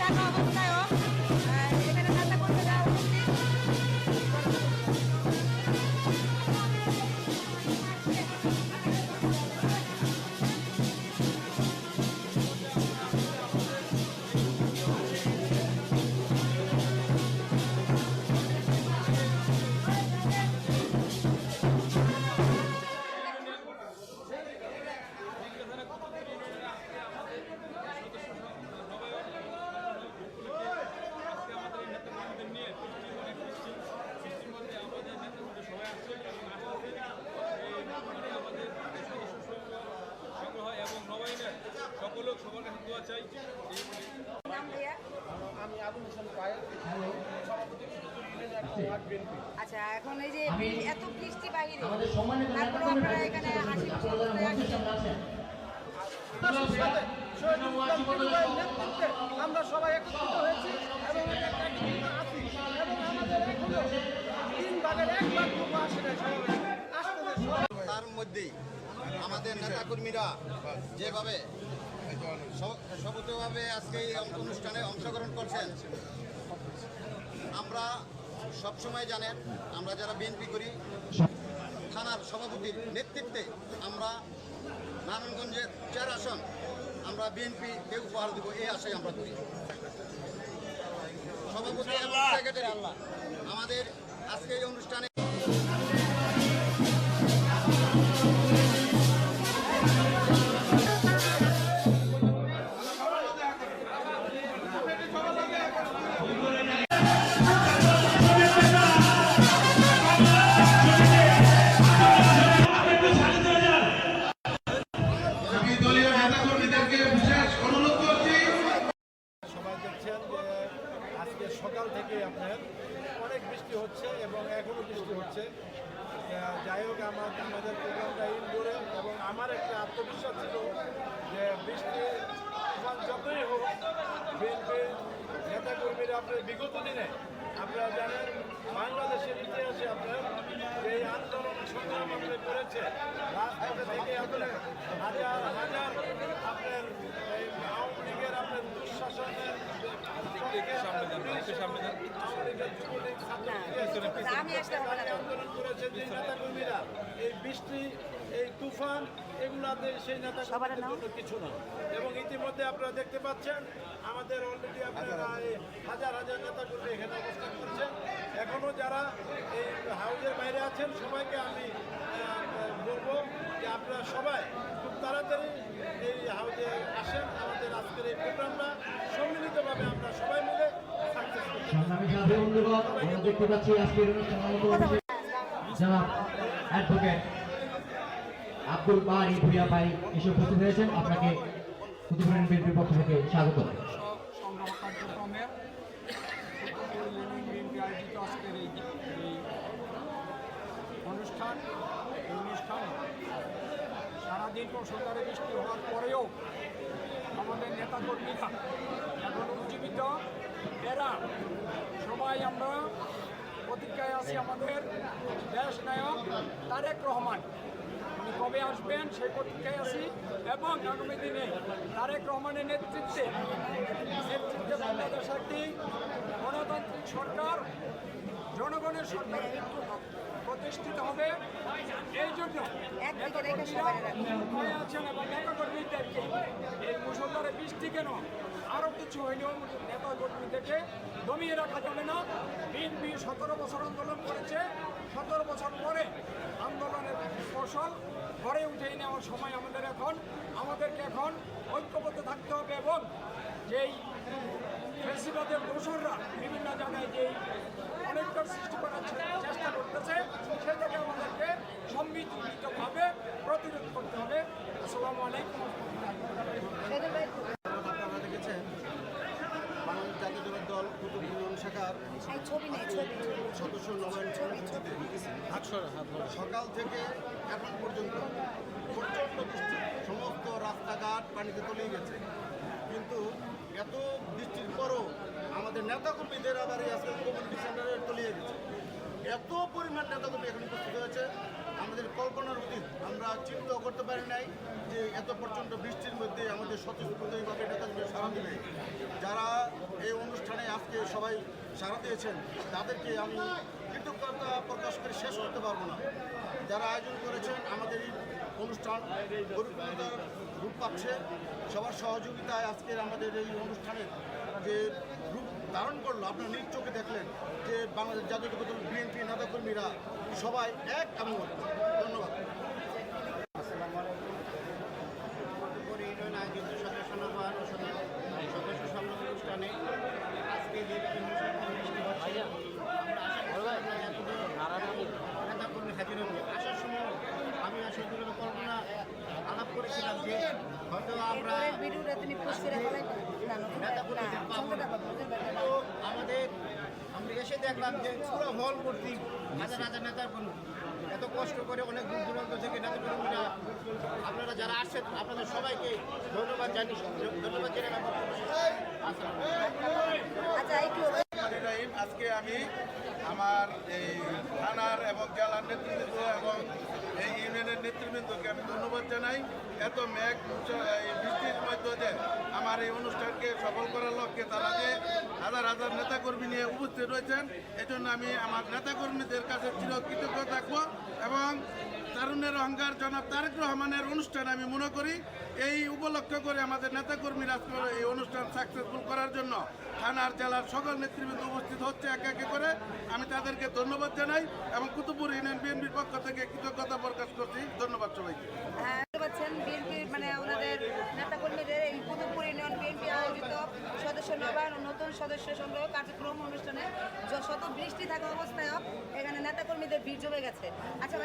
থাকা অবস্থায়ও এখানে নেতা কর্মীরা উপস্থিত। সবার কাছে দোয়া চাই। আমি আবুল হোসেন পায়েল, আচ্ছা, এখন এই যে এত বৃষ্টি বাইরে, তারপরে আপনারা এখানে হাসি আমরা সবাই একত্রিত হয়েছি এবং আছি এবং আমাদের এখনো 3 ভাগের 1 ভাগ লোক আসে না। তার মধ্যেই আমাদের নেতাকর্মীরা যেভাবে সবুজভাবে আজকে এই অনুষ্ঠানে অংশগ্রহণ করছেন, আমরা সবসময় জানেন আমরা যারা বিএনপি করি থানার সভাপতির নেতৃত্বে আমরা নারায়ণগঞ্জের 4 আসন আমরা বিএনপিকে উপহার দেব, এই আশাই আমরা করি। সভাপতি এবং সেক্রেটারি আমাদের আজকে এই অনুষ্ঠানে আজকে সকাল থেকে আপনার অনেক বৃষ্টি হচ্ছে এবং এখনও বৃষ্টি হচ্ছে। যাই হোক আমাদের প্রোগ্রামটা ইনডোরে এবং আমার একটা আত্মবিশ্বাস ছিল যে বৃষ্টি যতই হোক বিএনপির নেতাকর্মীরা আপনার বিগত দিনে আপনারা জানেন বাংলাদেশের ইতিহাসে আপনার এই আন্দোলন সংগ্রাম আপনার করেছে। রাজপথে থেকে আপনার হাজার হাজার আপনার এই আওয়ামী লীগের আপনার দুঃশাসনের আন্দোলন করেছে যে নেতাকর্মীরা, এই বৃষ্টি এই তুফান এগুলাতে সেই নেতাকর্মীদের জন্য কিছু না। এবং ইতিমধ্যে আপনারা দেখতে পাচ্ছেন আমাদের অলরেডি আপনারা হাজার হাজার নেতাকর্মী এখানে অবস্থান করছেন। এখনও যারা এই হাউজের বাইরে আছেন সবাইকে আমি বলবো যে আপনারা সবাই খুব তাড়াতাড়ি এই হাউজে আসেন। আমাদের আজকের এই প্রোগ্রামটা সম্মিলিতভাবে আমরা সবাই মিলে সাকসেস করতে দেখতে পাচ্ছি আজকের জনাব অ্যাডভোকেট আব্দুল বারী ভূঁইয়া ভাই এসে উপস্থিত হয়েছেন। আপনাকে কুতুবুদ্দিন বিএনপির পক্ষ থেকে স্বাগত। সংগ্রাম কার্যক্রমে বিএনপি আয়োজিত আজকের এই অনুষ্ঠানে সারাদিন মুষলধারে বৃষ্টি হওয়ার পরেও আমাদের নেতাকর্মীরা এখন উজ্জীবিত। এরা সবাই আমরা প্রতীক্ষায় আছি আমাদের দেশ নায়ক তারেক রহমান, উনি কবে আসবেন সেই প্রতীক্ষায় আছি। এবং আগামী দিনে তারেক রহমানের নেতৃত্বে বাংলাদেশ একটি গণতান্ত্রিক সরকার, জনগণের সরকার প্রতিষ্ঠিত হবে। এই জন্য ভয়ে আছেন এবং নেতাকর্মীদেরকে এই মুষলধারে বৃষ্টি কেন আরও কিছু হইলেও নেতাকর্মীদেরকে দমিয়ে রাখা যাবে না। বিএনপি 17 বছর আন্দোলন করেছে, 17 বছর পরে আন্দোলনের ফসল ঘরে উঠে নেওয়ার সময় আমাদেরকে এখন ঐক্যবদ্ধ থাকতে হবে এবং যেই ফেসিবাদের দোসররা বিভিন্ন জায়গায় যেই অনেকটার সৃষ্টি করার চেষ্টা করতেছে সেটাকে আমাদেরকে সম্মিলিতভাবে প্রতিরোধ করতে হবে। আসসালামু আলাইকুম। আপনারা দেখেছেন বাংলাদেশ জাতীয়তাবাদী দল কুতুব ইউনিয়ন শাখার সদস্য নবায়ন সকাল থেকে এখন পর্যন্ত প্রচণ্ড বৃষ্টি, সমস্ত রাস্তাঘাট পানিতে তলিয়ে গেছে। কিন্তু এত বৃষ্টির পরও আমাদের নেতাকর্মীদের আবার আজকে কমিউনিটি সেন্টারে তলিয়ে গেছে। এত পরিমাণ নেতাকর্মী এখন উপস্থিত হয়েছে আমাদের কল্পনার অতীত। আমরা চিন্তাও করতে পারি নাই যে এত প্রচণ্ড বৃষ্টির মধ্যে আমাদের স্বতঃস্ফূর্তভাবে নেতাদের সাড়া দেবে। যারা এই অনুষ্ঠানে আজকে সবাই সাড়া দিয়েছেন তাদেরকে আমি কৃতজ্ঞতা প্রকাশ করে শেষ করতে পারবো না। যারা আয়োজন করেছেন আমাদের এই অনুষ্ঠান পরিপূর্ণতার রূপ পাচ্ছে, সবার সহযোগিতায় আজকের আমাদের এই অনুষ্ঠানের যে রূপ ধারণ করলো আপনারা নিজ চোখে দেখলেন যে বাংলাদেশ জাতীয়তাবাদী দল বিএনপি নেতাকর্মীরা সবাই এক এবং ধন্যবাদ। ইউনিয়ন আয়োজিত সদস্য নবায়ন ও সদস্য সম্মেলন অনুষ্ঠানে আজকে যে বিভিন্ন বৃষ্টি হচ্ছে আমরা আশা করি নেতাকর্মী হাজির হবে। আসার সময় আমি আসলে কল্পনা আলাপ করেছিলাম যে হয়তো আমরা আমাদের আমরা এসে দেখলাম যে পুরো হল ভর্তি হাজার হাজার নেতাকর্মী এত কষ্ট করে অনেক দূর দূরান্ত থেকে নেতাকর্মীরা আপনারা যারা আসছেন আপনাদের সবাইকে ধন্যবাদ জানিয়ে আজকে আমি আমার এই থানার এবং জেলার নেতৃবৃন্দ এবং এই ইউনিয়নের নেতৃবৃন্দকে আমি ধন্যবাদ জানাই। এত মেঘ বৃষ্টির মধ্যে যে আমার এই অনুষ্ঠানকে সফল করার লক্ষ্যে তারা যে হাজার হাজার নেতাকর্মী নিয়ে উপস্থিত রয়েছেন, এজন্য আমি আমার নেতাকর্মীদের কাছে চিরকৃতজ্ঞ থাকবো। এবং তারুণ্যের অহংকার জনাব তারেক রহমানের অনুষ্ঠান আমি মনে করি এই উপলক্ষ করে আমাদের নেতাকর্মীরা এই অনুষ্ঠান সাকসেসফুল করার জন্য থানার জেলার সকল নেতৃবৃন্দ উপস্থিত হচ্ছে একে একে করে। আমি তাদেরকে ধন্যবাদ জানাই এবং কুতুবপুর ইউনিয়ন বিএনপির পক্ষ থেকে কৃতজ্ঞতা প্রকাশ করছি। ধন্যবাদ সবাইকে। পাচ্ছেন বিএনপির মানে ওনাদের নেতাকর্মীদের এই কুতুবপুর ইউনিয়ন বিএনপি আয়োজিত সদস্য নবায়ন ও নতুন সদস্য সংগ্রহ কার্যক্রম অনুষ্ঠানে শত বৃষ্টি থাকা অবস্থায়ও এখানে নেতাকর্মীদের ভিড় জমে গেছে। আচ্ছা